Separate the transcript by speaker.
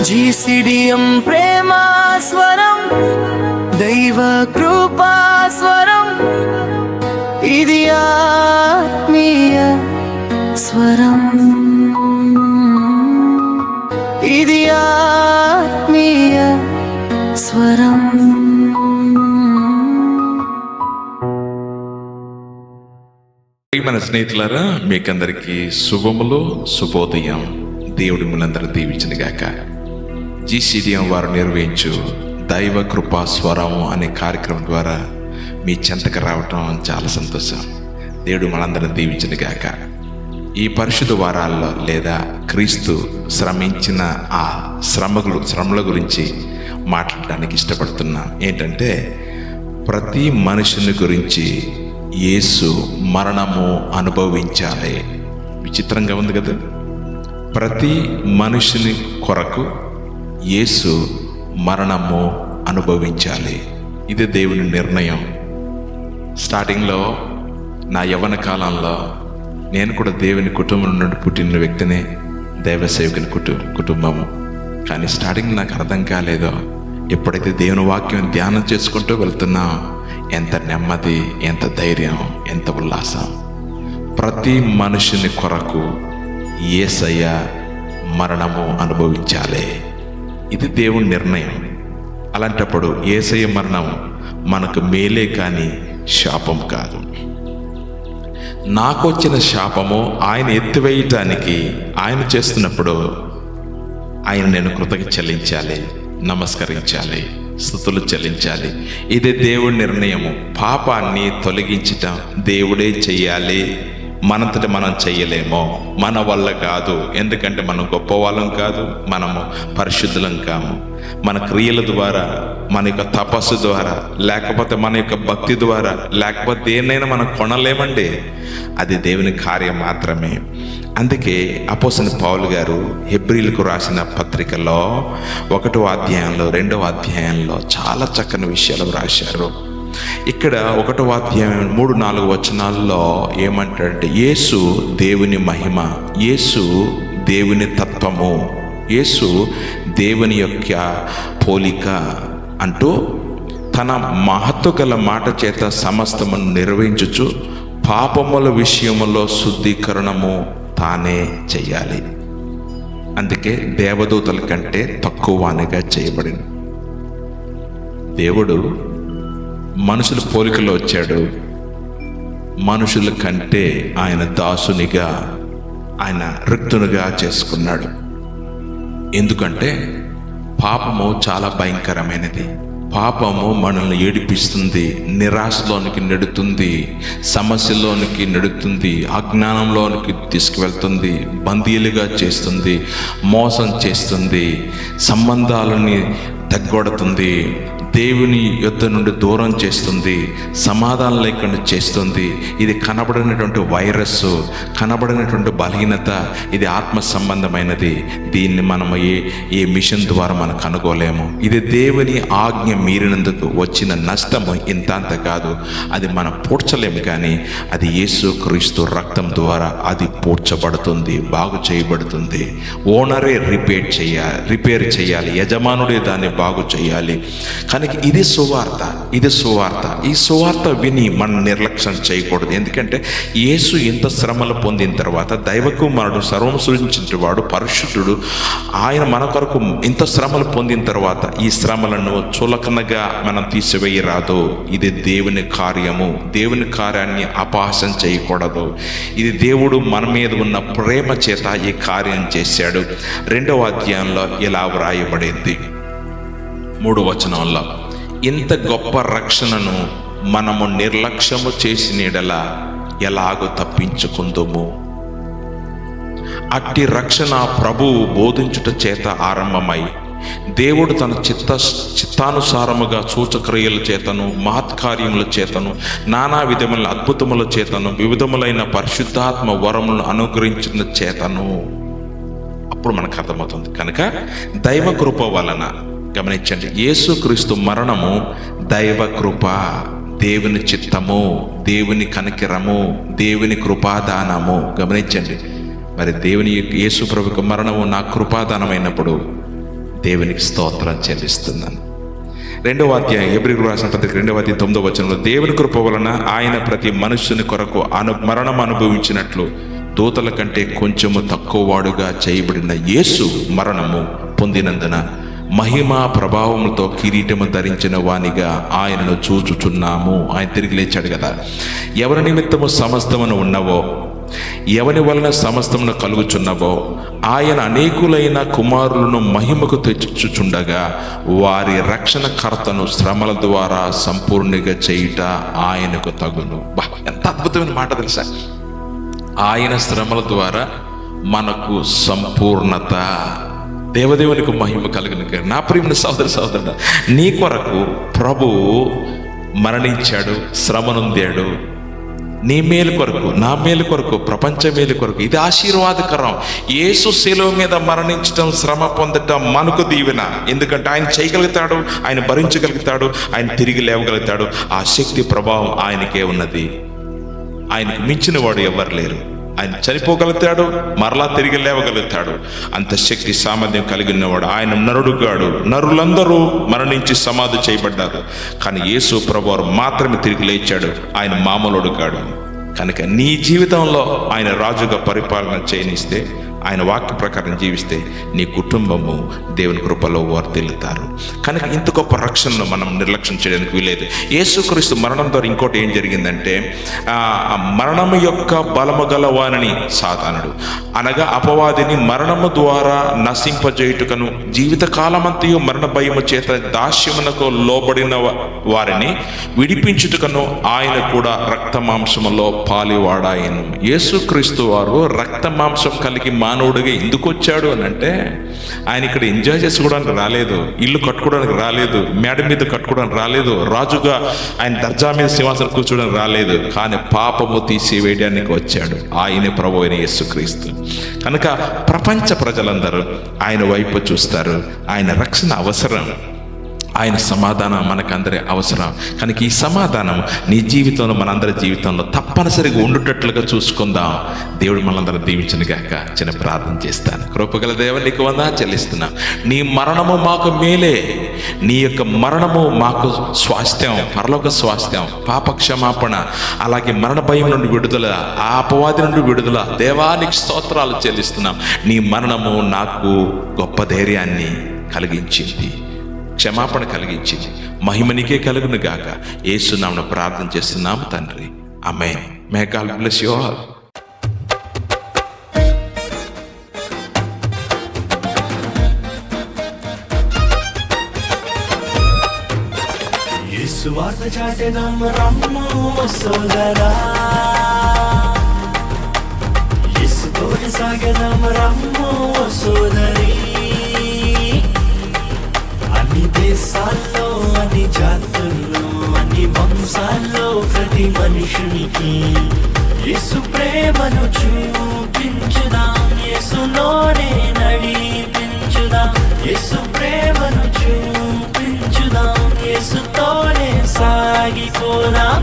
Speaker 1: జీసిడియం ప్రేమా స్వరం, దైవ కృపా స్వరం, ఇది ఆత్మీయ స్వరం, ఇది ఆత్మీయ స్వరం.
Speaker 2: మన స్నేహితులారా, మీకందరికీ శుభములు, శుభోదయం. దేవుడి మనందరూ దీవించిన గాక. జీసీడీఎం వారు నిర్వహించు దైవ కృపా స్వరం అనే కార్యక్రమం ద్వారా మీ చెంతకు రావటం చాలా సంతోషం. దేవుడు మనందరం దీవించిన గాక. ఈ పరిశుద్ధ వారాల్లో లేదా క్రీస్తు శ్రమించిన ఆ శ్రమల గురించి మాట్లాడడానికి ఇష్టపడుతున్నాం. ఏంటంటే, ప్రతి మనుషుని గురించి యేసు మరణము అనుభవించాలి. విచిత్రంగా ఉంది కదా. ప్రతి మనుషుని కొరకు యేసు మరణము అనుభవించాలి. ఇది దేవుని నిర్ణయం. స్టార్టింగ్లో నా యవ్వన కాలంలో నేను కూడా దేవుని కుటుంబం నుండి పుట్టిన వ్యక్తినే, దైవ సేవకుని కుటుంబము. కానీ స్టార్టింగ్ నాకు అర్థం కాలేదో, ఎప్పుడైతే దేవుని వాక్యం ధ్యానం చేసుకుంటూ వెళ్తున్నాం, ఎంత నెమ్మది, ఎంత ధైర్యం, ఎంత ఉల్లాసం. ప్రతి మనుషుని కొరకు యేసయ్య మరణము అనుభవించాలి. ఇది దేవుని నిర్ణయం. అలాంటప్పుడు యేసయ్య మరణం మనకు మేలే కానీ శాపం కాదు. నాకొచ్చిన శాపము ఆయన ఎత్తివేయటానికి ఆయన చేస్తున్నప్పుడు ఆయన నేను కృతజ్ఞత చెల్లించాలి, నమస్కరించాలి, స్తుతులు చెల్లించాలి. ఇదే దేవుడి నిర్ణయము. పాపాన్ని తొలగించటం దేవుడే చెయ్యాలి. మనంతట మనం చెయ్యలేమో, మన వల్ల కాదు. ఎందుకంటే మనం గొప్పవాళ్ళం కాదు, మనము పరిశుద్ధులం కాము. మన క్రియల ద్వారా, మన యొక్క తపస్సు ద్వారా, లేకపోతే మన యొక్క భక్తి ద్వారా, లేకపోతే దేన్నైనా మనం కొనలేమండి. అది దేవుని కార్యం మాత్రమే. అందుకే అపోస్తలుడైన పౌలు గారు హెబ్రీలకు రాసిన పత్రికలో 1వ అధ్యాయంలో 2వ అధ్యాయంలో చాలా చక్కని విషయాలు రాశారు. ఇక్కడ 1వ అధ్యాయం 3-4 వచనాల్లో ఏమంటాడంటే, యేసు దేవుని మహిమ, యేసు దేవుని తత్వము, యేసు దేవుని యొక్క పోలిక అంటూ తన మహత్తు గల మాట చేత సమస్తమును నిర్వహించుచు పాపముల విషయములో శుద్ధీకరణము తానే చెయ్యాలి. అందుకే దేవదూతల కంటే తక్కువగా చేయబడింది. దేవుడు మనుషుల పోలికలో వచ్చాడు. మనుషుల కంటే ఆయన దాసునిగా, ఆయన రిక్తునిగా చేసుకున్నాడు. ఎందుకంటే పాపము చాలా భయంకరమైనది. పాపము మనల్ని ఏడిపిస్తుంది, నిరాశలోనికి నెడుతుంది, సమస్యలోనికి నెడుతుంది, అజ్ఞానంలోనికి తీసుకువెళ్తుంది, బందీలుగా చేస్తుంది, మోసం చేస్తుంది, సంబంధాలని తగ్గొడుతుంది, దేవుని యొద్ద నుండి దూరం చేస్తుంది, సమాధానం లేకుండా చేస్తుంది. ఇది కనబడినటువంటి వైరస్, కనబడినటువంటి బలహీనత. ఇది ఆత్మ సంబంధమైనది. దీన్ని మనము ఏ మిషన్ ద్వారా మనం కనుగోలేము. ఇది దేవుని ఆజ్ఞ మీరినందుకు వచ్చిన నష్టము ఇంతంత కాదు. అది మనం పూడ్చలేము, కానీ అది యేసు క్రీస్తు రక్తం ద్వారా అది పూడ్చబడుతుంది, బాగు చేయబడుతుంది. ఓనరే రిపేర్ చేయాలి, యజమానుడే దాన్ని బాగు చేయాలి. కానీ ఇది సువార్త, ఇది సువార్త. ఈ సువార్త విని మనం నిర్లక్ష్యం చేయకూడదు. ఎందుకంటే యేసు ఇంత శ్రమలు పొందిన తర్వాత, దైవ కుమారుడు, సర్వం సృజించిన వాడు, పరిశుద్ధుడు, ఆయన మన కొరకు ఇంత శ్రమలు పొందిన తర్వాత ఈ శ్రమలను చులకనగా మనం తీసివేయరాదు. ఇది దేవుని కార్యము. దేవుని కార్యాన్ని అపహాస్యం చేయకూడదు. ఇది దేవుడు మన మీద ఉన్న ప్రేమ చేత ఈ కార్యం చేశాడు. 2వ అధ్యాయంలో ఇలా వ్రాయబడింది 3వ వచనంలో, ఇంత గొప్ప రక్షణను మనము నిర్లక్ష్యము చేసిన యెడల ఎలాగో తప్పించుకుందుము. అట్టి రక్షణ ప్రభువు బోధించుట చేత ఆరంభమై, దేవుడు తన చిత్తానుసారముగా సూచక్రియల చేతను, మహత్కార్యముల చేతను, నానా విధముల అద్భుతముల చేతను, వివిధములైన పరిశుద్ధాత్మ వరములను అనుగ్రహించిన చేతను. అప్పుడు మనకు అర్థమవుతుంది. కనుక దైవ కృప వలన, గమనించండి, యేసుక్రీస్తు మరణము దైవ కృప, దేవుని చిత్తము, దేవుని కనికరము, దేవుని కృపాదానము. గమనించండి, మరి దేవుని యేసు ప్రభుకు మరణము నా కృపాదానమైనప్పుడు దేవునికి స్తోత్రం చెల్లిస్తున్నాను. 2వ అధ్యాయం హెబ్రీయులకు రాసిన పత్రిక 2వ అధ్యాయం 9వ వచనంలో, దేవుని కృప వలన ఆయన ప్రతి మనుష్యుని కొరకు మరణం అనుభవించినట్లు దూతల కంటే కొంచెము తక్కువ వాడుగా చేయబడిన యేసు మరణము పొందినందున మహిమా ప్రభావములతో కిరీటము ధరించిన వానిగా ఆయనను చూచుచున్నాము. ఆయన తిరిగి లేచాడు కదా. ఎవరి నిమిత్తము సమస్తమును ఉన్నవో, ఎవని వలన సమస్తమును కలుగుచున్నవో, ఆయన అనేకులైన కుమారులను మహిమకు తెచ్చుచుండగా వారి రక్షణకర్తను శ్రమల ద్వారా సంపూర్ణిగా చేయుట ఆయనకు తగును. ఎంత అద్భుతమైన మాట తెలుసా! ఆయన శ్రమల ద్వారా మనకు సంపూర్ణత. దేవదేవునికి మహిమ కలుగును. నా ప్రియమైన సోదర సోదరుడా, నీ కొరకు ప్రభువు మరణించాడు, శ్రమనుందాడు. నీ మేలు కొరకు, నా మేలు కొరకు, ప్రపంచ మేలు కొరకు. ఇది ఆశీర్వాదకరం. యేసు శిలువ మీద మరణించడం, శ్రమ పొందటం మనకు దీవెన. ఎందుకంటే ఆయన చేయగలుగుతాడు, ఆయన భరించగలుగుతాడు, ఆయన తిరిగి లేవగలుగుతాడు. ఆ శక్తి ప్రభావం ఆయనకే ఉన్నది. ఆయనకు మించిన వాడు ఎవరు లేరు. ఆయన చనిపోగలుగుతాడు, మరలా తిరిగి లేవగలుగుతాడు. అంత శక్తి సామర్థ్యం కలిగినవాడు. ఆయన నరుడుగాడు. నరులందరూ మరణించి సమాధి చేయబడ్డారు, కానీ యేసు ప్రభువారు మాత్రమే తిరిగి లేచాడు. ఆయన మామూలుడు కాడు. కనుక నీ జీవితంలో ఆయన రాజుగా పరిపాలన చేయనిస్తే, ఆయన వాక్య ప్రకారం జీవిస్తే నీ కుటుంబము దేవుని కృపలో వర్ధిల్లుతారు. కనుక ఇంత గొప్ప రక్షణను మనం నిర్లక్ష్యం చేయడానికి వీలేదు. యేసుక్రీస్తు మరణం ద్వారా ఇంకోటి ఏం జరిగిందంటే, మరణము యొక్క బలము గల వానిని సాతానుడు, అనగా అపవాదిని మరణము ద్వారా నశింపజేయుటకును జీవితకాలమంతయు మరణ భయము చేత దాస్యమునకు లోబడిన వారిని విడిపించుటకును ఆయన కూడా రక్త మాంసములో పాలివాడాయను. యేసుక్రీస్తు వారు రక్త మాంసం కలిగి మానవుడిగా ఎందుకు వచ్చాడు అని అంటే, ఆయన ఇక్కడ ఎంజాయ్ చేసుకోవడానికి రాలేదు, ఇల్లు కట్టుకోవడానికి రాలేదు, మేడ మీద కట్టుకోవడానికి రాలేదు, రాజుగా ఆయన దర్జా మీద సింహాసనం కూర్చోడానికి రాలేదు, కానీ పాపము తీసివేయడానికి వచ్చాడు. ఆయనే ప్రభువు అయిన యేసుక్రీస్తు. కనుక ప్రపంచ ప్రజలందరూ ఆయన వైపు చూస్తారు. ఆయన రక్షణ అవసరం, ఆయన సమాధానం మనకందరి అవసరం. కనుక ఈ సమాధానం నీ జీవితంలో, మనందరి జీవితంలో తప్పనిసరిగా ఉండేటట్లుగా చూసుకుందాం. దేవుడు మనందరూ దీవించను గాక. చిన్న ప్రార్థన చేస్తాను. కృపగల దేవ, నీకు వందనాలు చెల్లిస్తున్నాం. నీ మరణము మాకు మేలే. నీ యొక్క మరణము మాకు స్వాస్థ్యం, పరలోక స్వాస్థ్యం, పాప క్షమాపణ, అలాగే మరణ భయం నుండి విడుదల, ఆ అపవాది నుండి విడుదల. దేవానికి స్తోత్రాలు చెల్లిస్తున్నాం. నీ మరణము నాకు గొప్ప ధైర్యాన్ని కలిగించింది, క్షమాపణ కలిగించింది. మహిమ నీకే కలుగును గాక. యేసు నామమున ప్రార్థన చేస్తున్నాము తండ్రి. ఆమేన్. May God bless you all.
Speaker 1: Yesu వార్త చాటెదం రమ్ము సోదరా, యేసు తోటి సాగెదం రమ్ము సోదరి. అన్ని దేశాల్లో, అన్ని జాతుల్లో, అన్ని వంశాల్లో ప్రతి మనుషునికి యేసు ప్రేమను చూపించుదాం. యేసులోనే నడిపించుదాం. యేసు ప్రేమను చూపించుదాం. యేసుతోనే సాగిపోదాం.